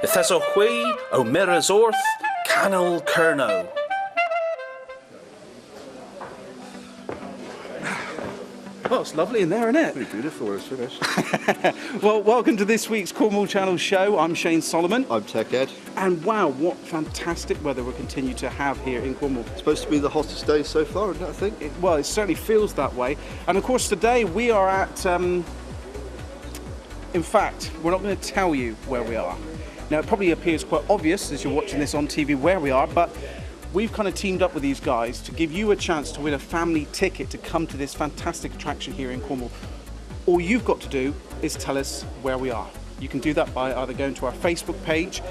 Itheso Hui, O'Mira's Orth, Canal Kerno. Well, it's lovely in there, isn't it? Pretty beautiful when it's finished. Well, welcome to this week's Cornwall Channel show. I'm Shane Solomon. I'm Tech Ed. And wow, what fantastic weather we continue to have here in Cornwall. It's supposed to be the hottest day so far, isn't it, I think? Well, it certainly feels that way. And of course, today we are at... in fact, we're not going to tell you where we are. Now, it probably appears quite obvious as you're watching this on TV where we are, but we've kind of teamed up with these guys to give you a chance to win a family ticket to come to this fantastic attraction here in Cornwall. All you've got to do is tell us where we are. You can do that by either going to our Facebook page,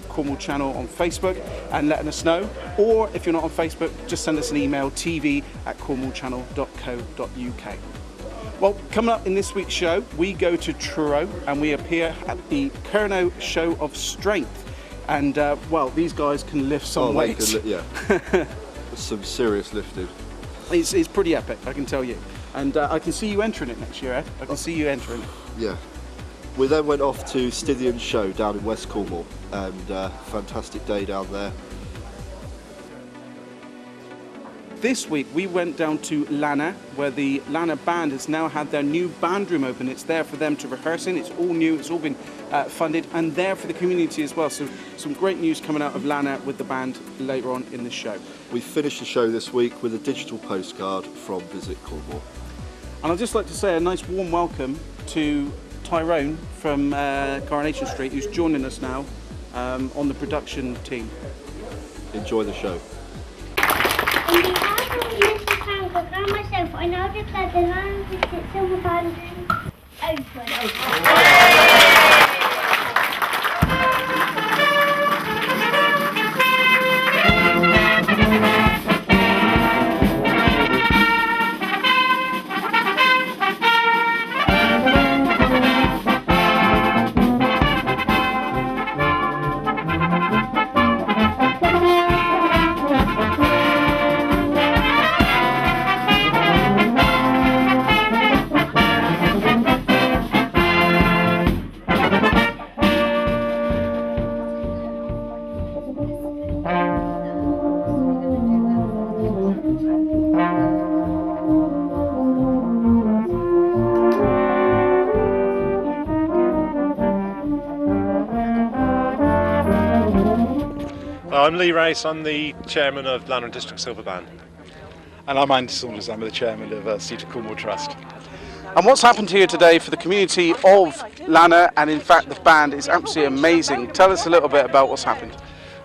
Cornwall Channel on Facebook, and letting us know, or if you're not on Facebook, just send us an email, tv@cornwallchannel.co.uk. Well, coming up in this week's show, we go to Truro and we appear at the Kerno Show of Strength. And, well, these guys can lift some weights. Yeah. Some serious lifting. It's pretty epic, I can tell you. And I can see you entering it next year, Ed. I can see you entering it. Yeah. We then went off to Stithian Show down in West Cornwall, and fantastic day down there. This week we went down to Lana, where the Lana band has now had their new band room open. It's there for them to rehearse in. It's all new, it's all been funded, and there for the community as well. So some great news coming out of Lana with the band later on in the show. We finished the show this week with a digital postcard from Visit Cornwall. And I'd just like to say a nice warm welcome to Tyrone from Coronation Street, who's joining us now on the production team. Enjoy the show. On behalf of Mr. Hancock and myself, I now declare the Land Visit Silver Band open. I'm Lee Race, I'm the chairman of Lana District Silver Band. And I'm Andy Saunders, I'm the chairman of Cedar Cornwall Trust. And what's happened here today for the community of Lana, and in fact the band, is absolutely amazing. Tell us a little bit about what's happened.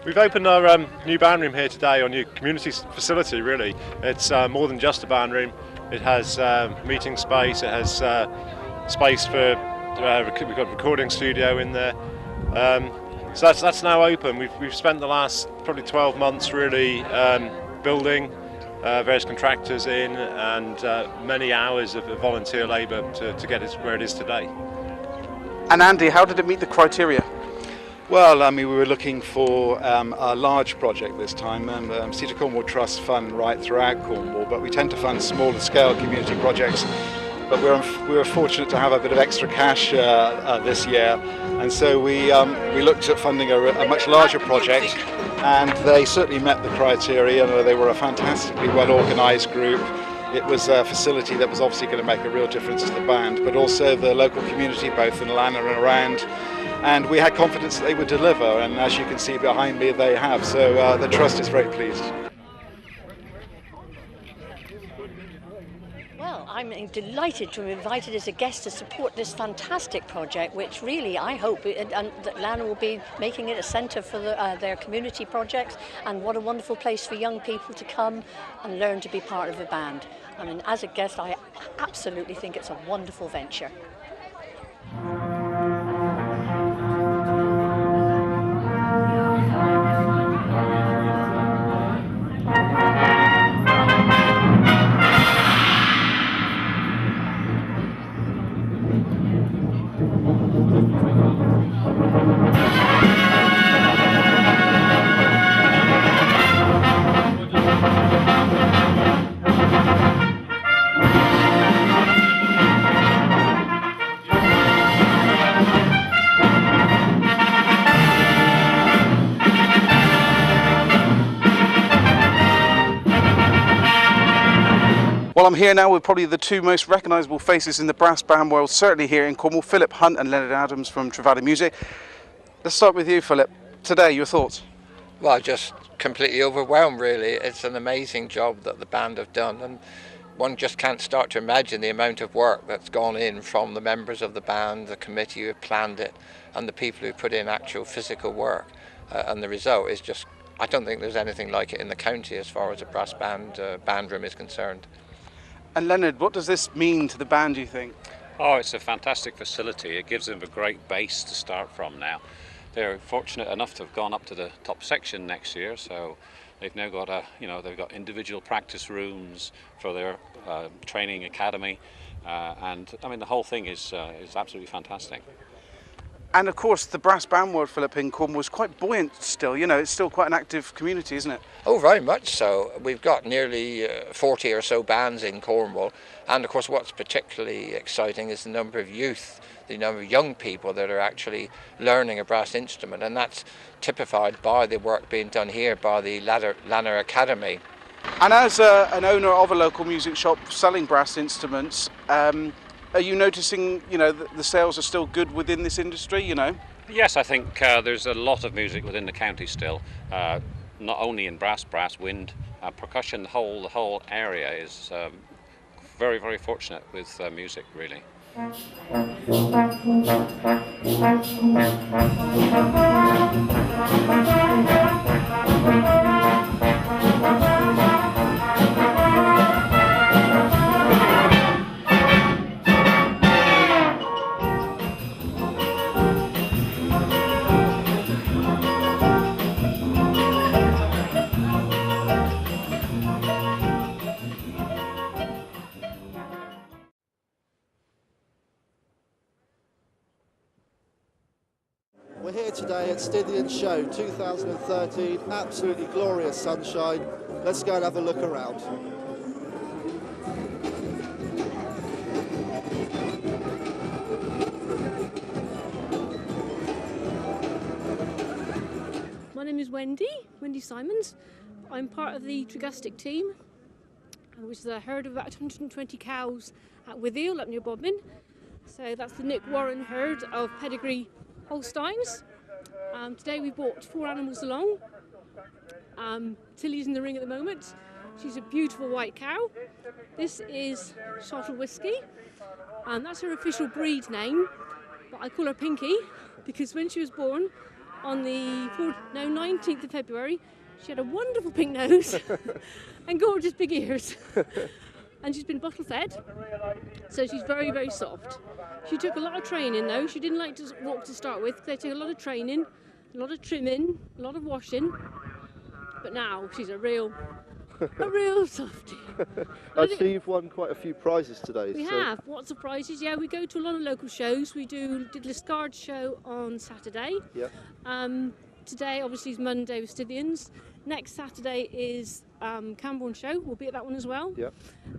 We've opened our new band room here today, our new community facility really. It's more than just a band room. It has meeting space, it has space for, we've got a recording studio in there. So that's now open. We've spent the last probably 12 months really building, various contractors in, and many hours of volunteer labour to get it where it is today. And Andy, how did it meet the criteria? Well, I mean, we were looking for a large project this time, and Cedar Cornwall Trust fund right throughout Cornwall, but we tend to fund smaller scale community projects. But we were fortunate to have a bit of extra cash this year, and so we looked at funding a much larger project, and they certainly met the criteria. They were a fantastically well organised group. It was a facility that was obviously going to make a real difference to the band, but also the local community, both in Lana and around. And we had confidence that they would deliver, and as you can see behind me, they have. So the Trust is very pleased. Well, I'm delighted to be invited as a guest to support this fantastic project, which really I hope that Lana will be making it a centre for their community projects, and what a wonderful place for young people to come and learn to be part of a band. I mean, as a guest, I absolutely think it's a wonderful venture. Well, I'm here now with probably the two most recognisable faces in the brass band world, certainly here in Cornwall, Philip Hunt and Leonard Adams from Travada Music. Let's start with you, Philip. Today, your thoughts? Well, just completely overwhelmed, really. It's an amazing job that the band have done, and one just can't start to imagine the amount of work that's gone in from the members of the band, the committee who have planned it, and the people who put in actual physical work. And the result is just, I don't think there's anything like it in the county as far as a brass band room is concerned. And Leonard, what does this mean to the band, do you think? Oh, it's a fantastic facility. It gives them a great base to start from now. They're fortunate enough to have gone up to the top section next year, so they've now got they've got individual practice rooms for their training academy, and I mean the whole thing is absolutely fantastic. And of course, the brass band world, Philip, in Cornwall is quite buoyant still. You know, it's still quite an active community, isn't it? Oh, very much so. We've got nearly 40 or so bands in Cornwall, and of course what's particularly exciting is the number of youth, the number of young people that are actually learning a brass instrument, and that's typified by the work being done here by the Lanner Academy. And as an owner of a local music shop selling brass instruments, are you noticing, you know, the sales are still good within this industry, you know? Yes, I think there's a lot of music within the county still, not only in brass, wind, percussion. The whole area is very, very fortunate with music, really. We're here today at Scythian Show 2013, absolutely glorious sunshine. Let's go and have a look around. My name is Wendy Simons. I'm part of the Trigustic team, which is a herd of about 120 cows at Withiel up near Bodmin. So that's the Nick Warren herd of pedigree Holsteins. Today we brought 4 animals along. Tilly's in the ring at the moment. She's a beautiful white cow. This is Shottle Whiskey, and that's her official breed name, but I call her Pinky because when she was born on the 19th of February, she had a wonderful pink nose and gorgeous big ears. And she's been bottle fed, so she's very, very soft. She took a lot of training though. She didn't like to walk to start with. They take a lot of training, a lot of trimming, a lot of washing. But now she's a real softie. I see you've won quite a few prizes today. We have lots of prizes. Yeah, we go to a lot of local shows. We did Liscard show on Saturday. Yeah. Today obviously is Monday with Scythians. Next Saturday is Camborne show. We'll be at that one as well. Yeah.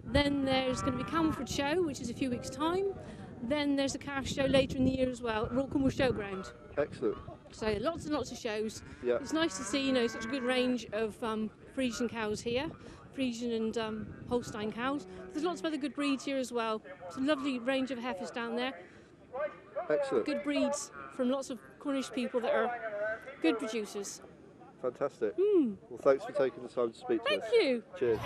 Then there's going to be Camelford show, which is a few weeks' time. Then there's a calf show later in the year as well at Royal Cornwall Showground. Excellent. So lots and lots of shows. Yeah. It's nice to see, you know, such a good range of Frisian cows here, Frisian and Holstein cows. There's lots of other good breeds here as well. It's a lovely range of heifers down there. Excellent. Good breeds from lots of Cornish people that are good producers. Fantastic. Well, thanks for taking the time to speak to us. Thank you. Cheers.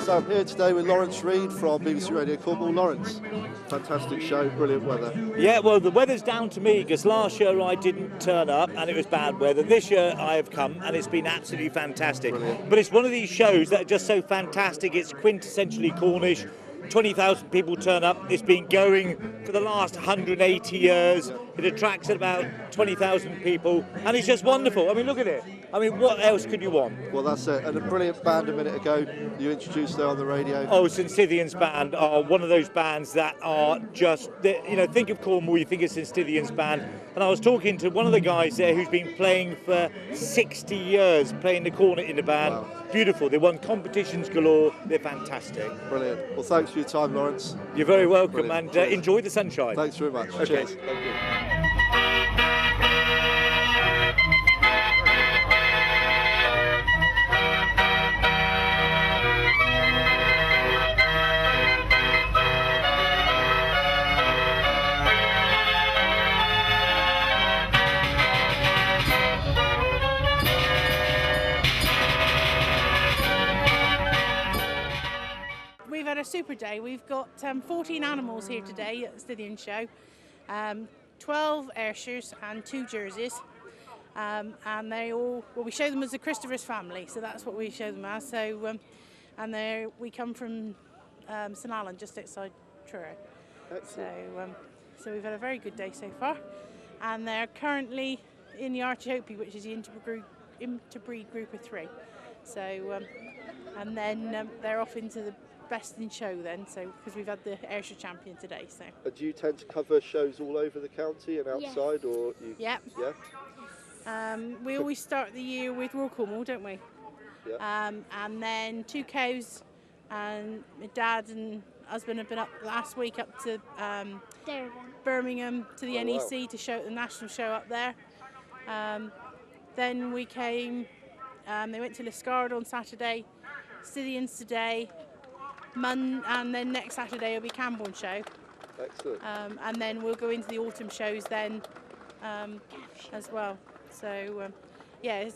So I'm here today with Lawrence Reed from BBC Radio Cornwall. Lawrence, fantastic show, brilliant weather. Yeah, well, the weather's down to me because last year I didn't turn up and it was bad weather. This year I have come and it's been absolutely fantastic. Brilliant. But it's one of these shows that are just so fantastic. It's quintessentially Cornish. 20,000 people turn up. It's been going for the last 180 years. It attracts about 20,000 people, and it's just wonderful. I mean, look at it. I mean, what else could you want? Well, that's it. And a brilliant band a minute ago you introduced there on the radio. Oh, St Stithians Band are one of those bands that are just, you know, think of Cornwall, you think of St Stithians Band. And I was talking to one of the guys there who's been playing for 60 years, playing the cornet in the band. Wow. Beautiful. They won competitions galore. They're fantastic. Brilliant. Well, thanks for your time, Lawrence. You're very welcome. Brilliant. And enjoy the sunshine. Thanks very much. Okay. Cheers. Thank you. We've had a super day. We've got 14 animals here today at the Stithian Show, 12 Ayrshires and 2 Jerseys, and they all, well, we show them as the Christopher's family, so that's what we show them as. So, and we come from St Alan, just outside Truro. So we've had a very good day so far, and they're currently in the Archiope, which is the interbreed group of 3. So, and then they're off into the best in show then, so because we've had the Ayrshire champion today. So Do you tend to cover shows all over the county and outside, Yes. or you? Yep. Yeah. We always start the year with Royal Cornwall, don't we? Yeah. And then 2 cows, and my dad and husband have been up last week up to Birmingham to the Oh, NEC wow. to show the national show up there. Then we came, they went to Liscard on Saturday, Stithians today, and then next Saturday will be Camborne show. Excellent. And then we'll go into the autumn shows then as well. So yeah,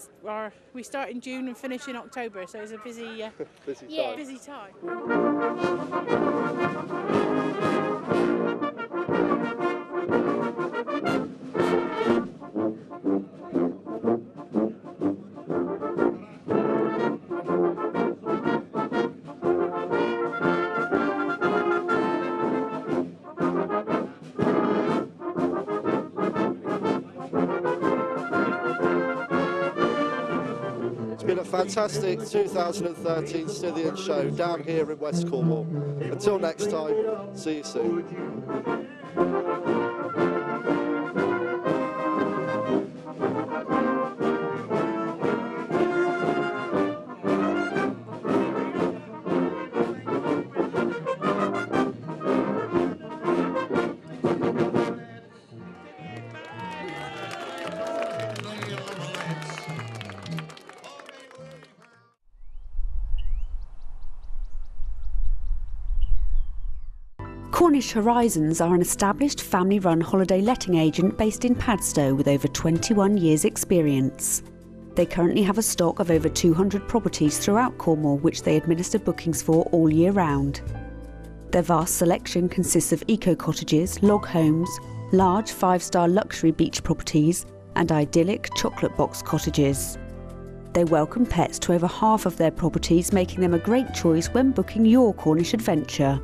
we start in June and finish in October, so it's a busy, busy time. It's been a fantastic 2013 Stithian show down here in West Cornwall. Until next time, see you soon. Cornish Horizons are an established family-run holiday letting agent based in Padstow with over 21 years' experience. They currently have a stock of over 200 properties throughout Cornwall which they administer bookings for all year round. Their vast selection consists of eco-cottages, log homes, large 5-star luxury beach properties and idyllic chocolate box cottages. They welcome pets to over half of their properties, making them a great choice when booking your Cornish adventure.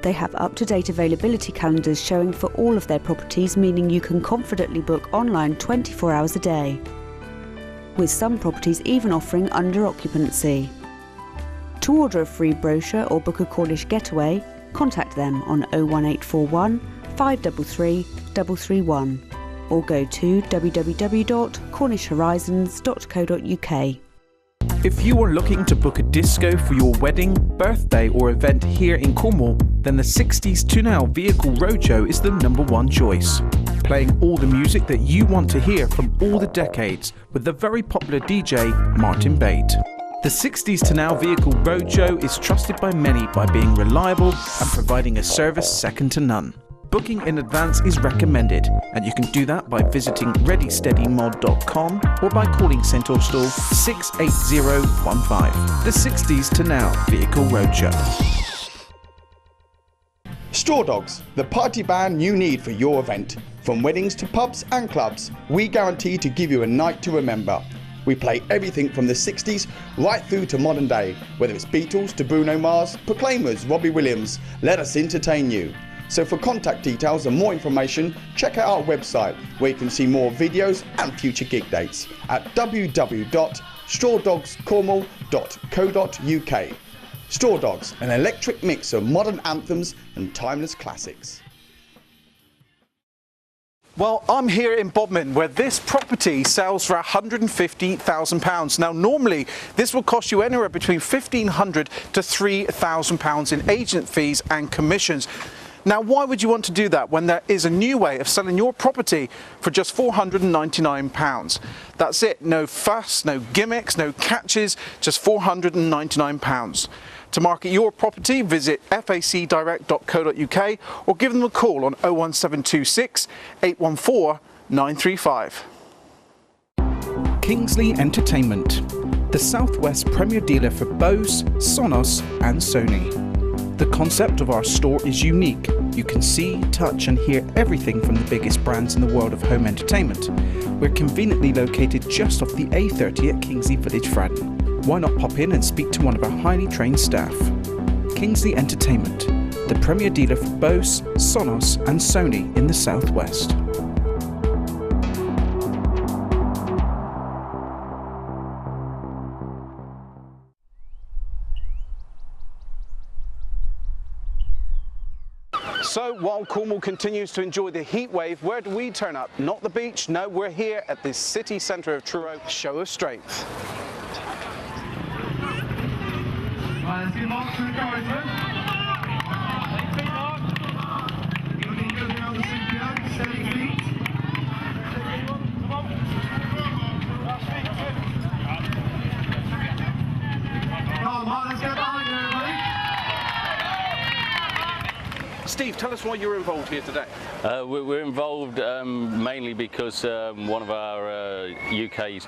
They have up-to-date availability calendars showing for all of their properties, meaning you can confidently book online 24 hours a day, with some properties even offering under occupancy. To order a free brochure or book a Cornish getaway, contact them on 01841 533 331 or go to www.cornishhorizons.co.uk. If you are looking to book a disco for your wedding, birthday or event here in Cornwall, then the 60s to Now Vehicle Roadshow is the #1 choice. Playing all the music that you want to hear from all the decades with the very popular DJ Martin Bate. The 60s to Now Vehicle Roadshow is trusted by many by being reliable and providing a service second to none. Booking in advance is recommended, and you can do that by visiting readysteadymod.com or by calling St Austell 68015. The 60s to Now Vehicle Roadshow. Straw Dogs, the party band you need for your event. From weddings to pubs and clubs, we guarantee to give you a night to remember. We play everything from the 60s right through to modern day, whether it's Beatles to Bruno Mars, Proclaimers, Robbie Williams. Let us entertain you. So for contact details and more information, check out our website where you can see more videos and future gig dates at www.strawdogscornwall.co.uk. Straw Dogs, an electric mix of modern anthems and timeless classics. Well, I'm here in Bodmin, where this property sells for £150,000. Now, normally this will cost you anywhere between £1,500 to £3,000 in agent fees and commissions. Now, why would you want to do that when there is a new way of selling your property for just £499? That's it. No fuss, no gimmicks, no catches, just £499. To market your property, visit facdirect.co.uk or give them a call on 01726 814 935. Kingsley Entertainment, the Southwest premier dealer for Bose, Sonos and Sony. The concept of our store is unique. You can see, touch and hear everything from the biggest brands in the world of home entertainment. We're conveniently located just off the A30 at Kingsley Village, Fradden. Why not pop in and speak to one of our highly trained staff? Kingsley Entertainment, the premier dealer for Bose, Sonos and Sony in the Southwest. So while Cornwall continues to enjoy the heat wave, where do we turn up? Not the beach, no, we're here at the city centre of Truro, show of strength. Right, let's get Mark to the corridor. Looking good around the CPO, steady feet. Come on, Mark, let's get behind you, everybody. Steve, tell us why you're involved here today. We're involved mainly because one of our UK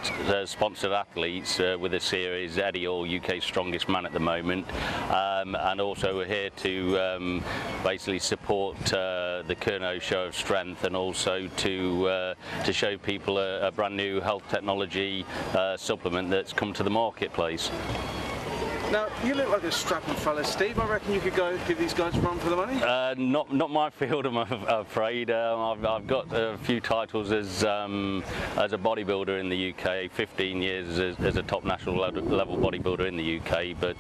sponsored athletes with the series, Eddie Hall, UK's strongest man at the moment, and also we're here to basically support the Kerno Show of Strength, and also to show people a brand new health technology supplement that's come to the marketplace. Now, you look like a strapping fella, Steve. I reckon you could go give these guys a run for the money? Not my field, I'm afraid. I've got a few titles as a bodybuilder in the UK, 15 years as a top national level bodybuilder in the UK, but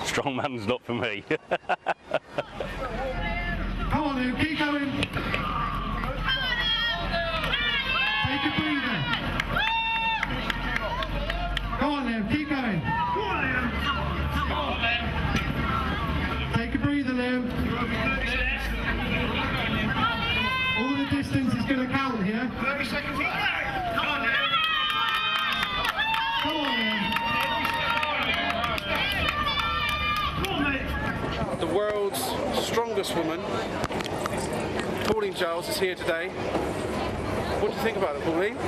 strongman's not for me. Come on, Lou, keep going. Take a breather. Go on, Lou, keep going. Take a breather, Liam. All the distance is going to count here. 30 seconds. Come on, Liam. Come on, Liam. Come on, mate. The world's strongest woman, Pauline Giles, is here today. What do you think about it, Pauline?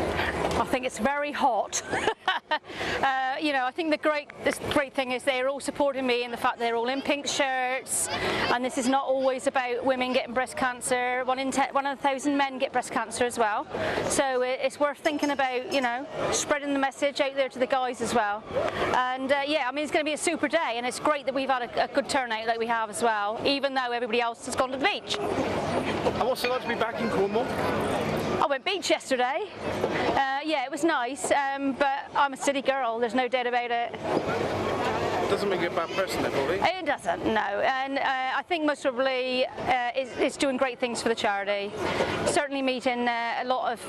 I think it's very hot. You know, I think the great thing is they're all supporting me in the fact they're all in pink shirts, and this is not always about women getting breast cancer. 1 in 1,000 men get breast cancer as well. So it's worth thinking about, you know, spreading the message out there to the guys as well. And yeah, I mean, it's going to be a super day, and it's great that we've had a good turnout like we have as well, even though everybody else has gone to the beach. And what's it like to be back in Cornwall? I went beach yesterday. Yeah, it was nice, but I'm a city girl, there's no doubt about it. It doesn't make you a bad person then, Pauline? It doesn't, no. And I think most probably it's doing great things for the charity. Certainly meeting a lot of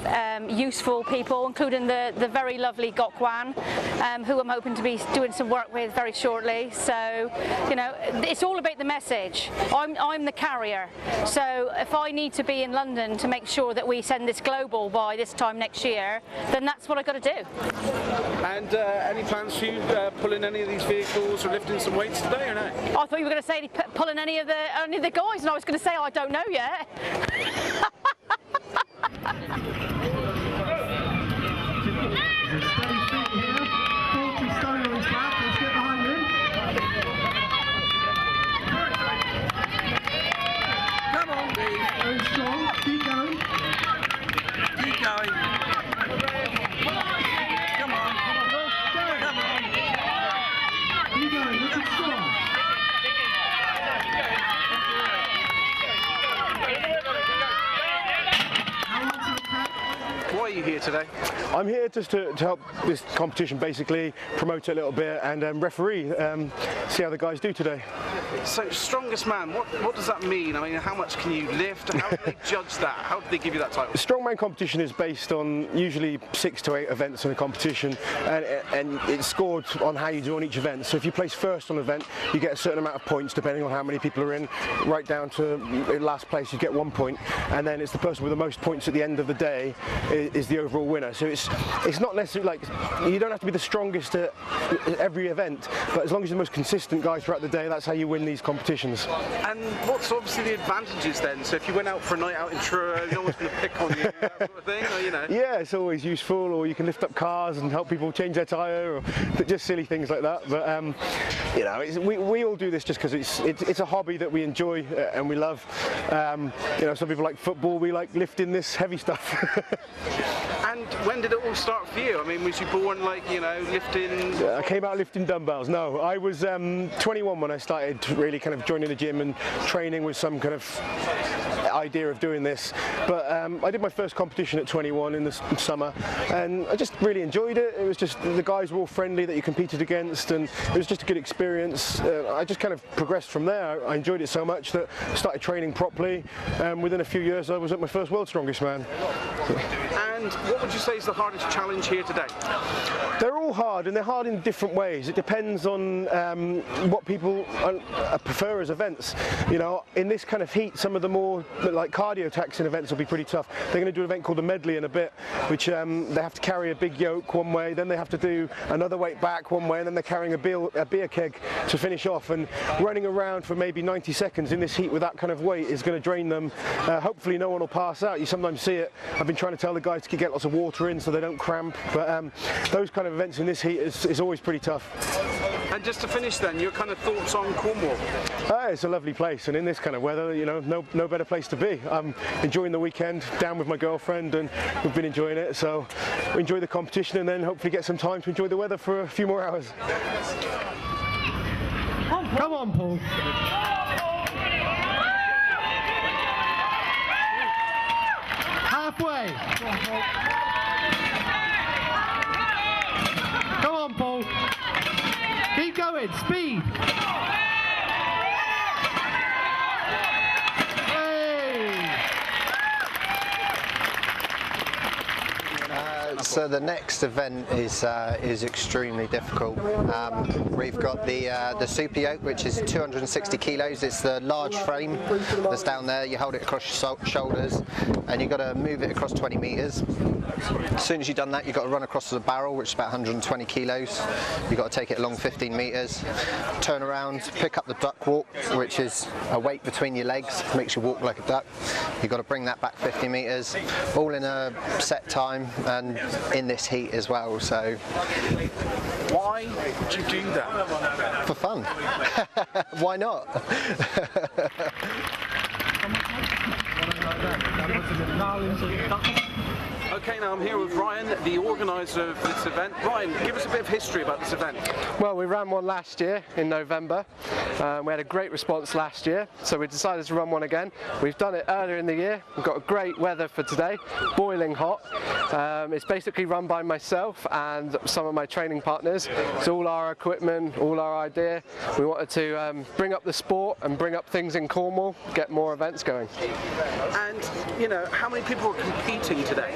useful people, including the very lovely Gokwan, who I'm hoping to be doing some work with very shortly. So, you know, it's all about the message. I'm the carrier. So if I need to be in London to make sure that we send this global by this time next year, then that's what I've got to do. And any plans for you pulling any of these vehicles or lifting some weights today or no? I thought you were going to say pulling any of the guys, and I was going to say, oh, I don't know yet. Come on, very strong. Keep going. Keep going. Come on. you here today? I'm here just to help this competition, basically promote it a little bit and referee, see how the guys do today. So, strongest man, what does that mean? I mean, how much can you lift? How do they judge that? How do they give you that title? The strongman competition is based on usually 6 to 8 events in a competition, and it's scored on how you do on each event. So if you place first on an event, you get a certain amount of points depending on how many people are in, right down to last place you get 1 point, and then it's the person with the most points at the end of the day is the overall winner. So it's not necessarily like, you don't have to be the strongest at every event, but as long as you're the most consistent guy throughout the day, that's how you win these competitions. And what's obviously the advantages then? So if you went out for a night out in Truro, no one's going to pick on you, that sort of thing, or, you know? Yeah, it's always useful, or you can lift up cars and help people change their tyre, or just silly things like that. But you know, we all do this just because it's a hobby that we enjoy and we love. You know, some people like football, we like lifting this heavy stuff. And when did it all start for you? I mean, was you born like, you know, lifting? I came out lifting dumbbells. No, I was 21 when I started really kind of joining the gym and training with some kind of idea of doing this. But I did my first competition at 21 in the summer, and I just really enjoyed it. It was just, the guys were all friendly that you competed against, and it was just a good experience. I just kind of progressed from there. I enjoyed it so much that I started training properly, and within a few years I was at my first World's Strongest Man. And what would you say is the hardest challenge here today? They're all hard, and they're hard in different ways. It depends on what people prefer as events. You know, in this kind of heat, some of the more like cardio taxing events will be pretty tough. They're going to do an event called a medley in a bit, which they have to carry a big yoke one way, then they have to do another weight back one way, and then they're carrying a beer keg to finish off. And running around for maybe 90 seconds in this heat with that kind of weight is going to drain them. Hopefully no one will pass out. You sometimes see it. I've been trying to tell the guys to get lots of water in so they don't cramp, but those kind of events in this heat is always pretty tough. And just to finish then, your kind of thoughts on Cornwall? It's a lovely place, and in this kind of weather, you know, no better place to be. I'm enjoying the weekend down with my girlfriend, and we've been enjoying it, so we enjoy the competition and then hopefully get some time to enjoy the weather for a few more hours. Come on, Paul. Halfway. Come on, Paul. Keep going. Speed. So the next event is extremely difficult. We've got the super yoke, which is 260 kilos. It's the large frame that's down there. You hold it across your shoulders, and you've got to move it across 20 meters. As soon as you've done that, you've got to run across the barrel, which is about 120 kilos. You've got to take it along 15 meters, turn around, pick up the duck walk, which is a weight between your legs, makes you walk like a duck. You've got to bring that back 50 meters, all in a set time and in this heat as well. So why would you do that? For fun. Why not? Okay, now I'm here with Ryan, the organiser of this event. Ryan, give us a bit of history about this event. Well, we ran one last year in November. We had a great response last year, so we decided to run one again. We've done it earlier in the year. We've got great weather for today, boiling hot. It's basically run by myself and some of my training partners. It's all our equipment, all our idea. We wanted to bring up the sport and bring up things in Cornwall, get more events going. And, you know, how many people are competing today?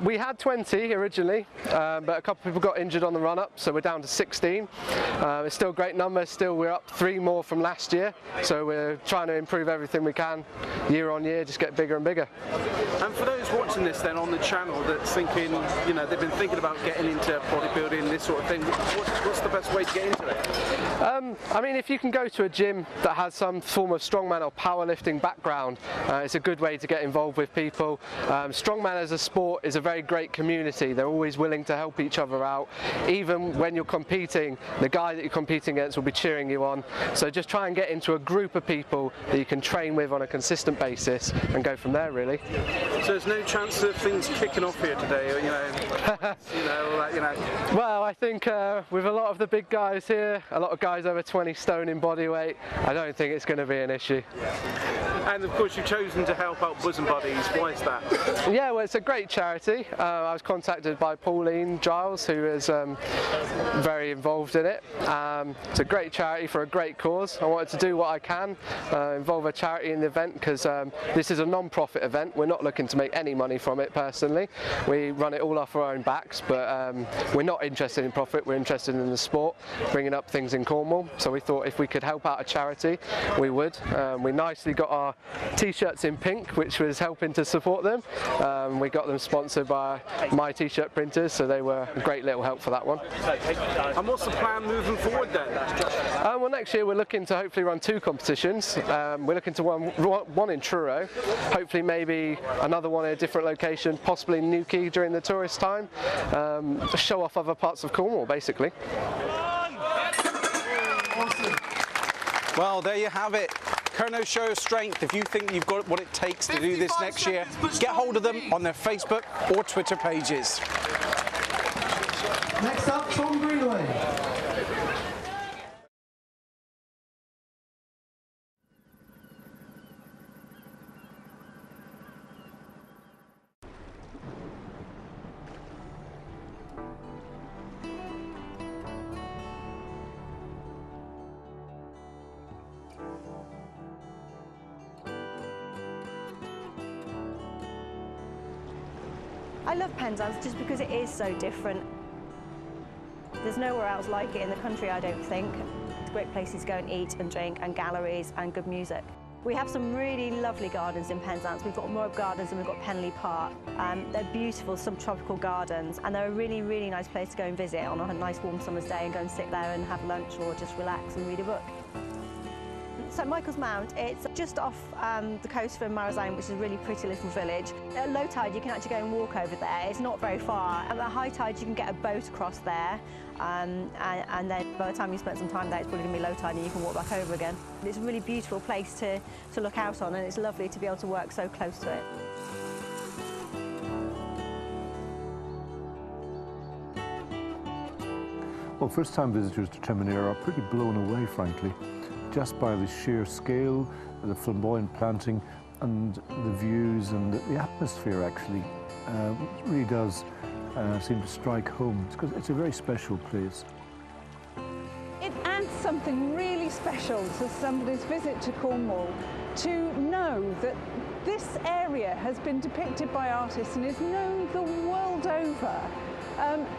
We had 20 originally, but a couple of people got injured on the run-up, so we're down to 16. It's still a great number. Still, we're up 3 more from last year, so we're trying to improve everything we can year on year, just get bigger and bigger. And for those watching this then on the channel that's thinking, you know, they've been thinking about getting into bodybuilding, this sort of thing, what's the best way to get into it? I mean, if you can go to a gym that has some form of strongman or powerlifting background, it's a good way to get involved with people. Strongman as a sport is a very great community. They're always willing to help each other out. Even when you're competing, the guy that you're competing against will be cheering you on. So just try and get into a group of people that you can train with on a consistent basis and go from there, really. So there's no chance of things kicking off here today, you know, all that, you know. Well, I think with a lot of the big guys here, a lot of guys over 20 stone in body weight, I don't think it's going to be an issue. And of course you've chosen to help out Bosom Buddies. Why is that? Yeah, well, it's a great charity. I was contacted by Pauline Giles, who is very involved in it. It's a great charity for a great cause. I wanted to do what I can, involve a charity in the event, because this is a non-profit event. We're not looking to make any money from it personally. We run it all off our own backs, but we're not interested in profit. We're interested in the sport, bringing up things in Cornwall. So we thought if we could help out a charity, we would. We nicely got our t-shirts in pink, which was helping to support them. We got them sponsored by My T-shirt printers, so they were a great little help for that one. And what's the plan moving forward then? Well, next year we're looking to hopefully run 2 competitions. We're looking to run one in Truro, hopefully maybe another one in a different location, possibly Newquay during the tourist time. Show off other parts of Cornwall, basically. Awesome. Well, there you have it. Kerno Show of Strength. If you think you've got what it takes to do this next year, get hold of them on their Facebook or Twitter pages. Next up, Tom Greenaway. I love Penzance just because it is so different. There's nowhere else like it in the country, I don't think. It's great places to go and eat and drink, and galleries and good music. We have some really lovely gardens in Penzance. We've got Moab Gardens and we've got Penley Park. They're beautiful subtropical gardens, and they're a really, really nice place to go and visit on a nice warm summer's day and go and sit there and have lunch or just relax and read a book. So Michael's Mount, it's just off the coast from Marazine, which is a really pretty little village. At low tide you can actually go and walk over there, it's not very far. At high tide you can get a boat across there, and then by the time you spend some time there it's probably going to be low tide and you can walk back over again. It's a really beautiful place to look out on, and it's lovely to be able to work so close to it. Well, first-time visitors to Tremenere are pretty blown away, frankly, just by the sheer scale, the flamboyant planting and the views and the atmosphere, actually. It really does seem to strike home. It's because it's a very special place. It adds something really special to somebody's visit to Cornwall to know that this area has been depicted by artists and is known the world over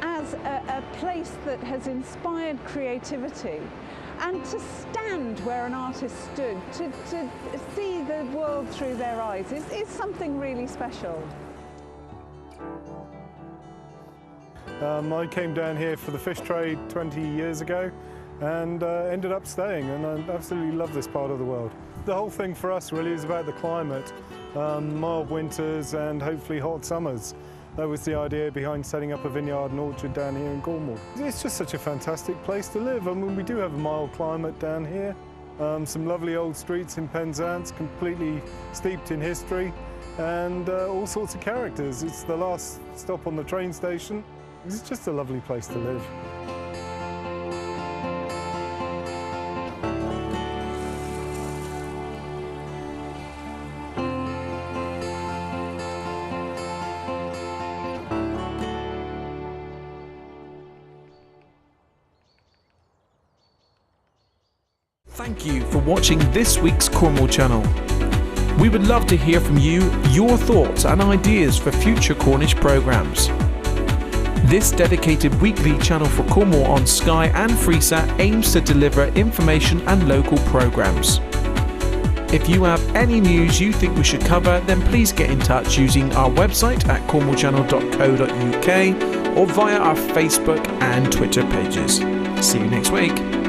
as a place that has inspired creativity. And to stand where an artist stood, to see the world through their eyes is something really special. I came down here for the fish trade 20 years ago and ended up staying, and I absolutely love this part of the world. The whole thing for us really is about the climate, mild winters and hopefully hot summers. That was the idea behind setting up a vineyard and orchard down here in Cornwall. It's just such a fantastic place to live. I mean, we do have a mild climate down here, some lovely old streets in Penzance, completely steeped in history, and all sorts of characters. It's the last stop on the train station. It's just a lovely place to live. Thank you for watching this week's Cornwall channel. We would love to hear from you, your thoughts and ideas for future Cornish programmes. This dedicated weekly channel for Cornwall on Sky and Freesat aims to deliver information and local programmes. If you have any news you think we should cover, then please get in touch using our website at cornwallchannel.co.uk or via our Facebook and Twitter pages. See you next week.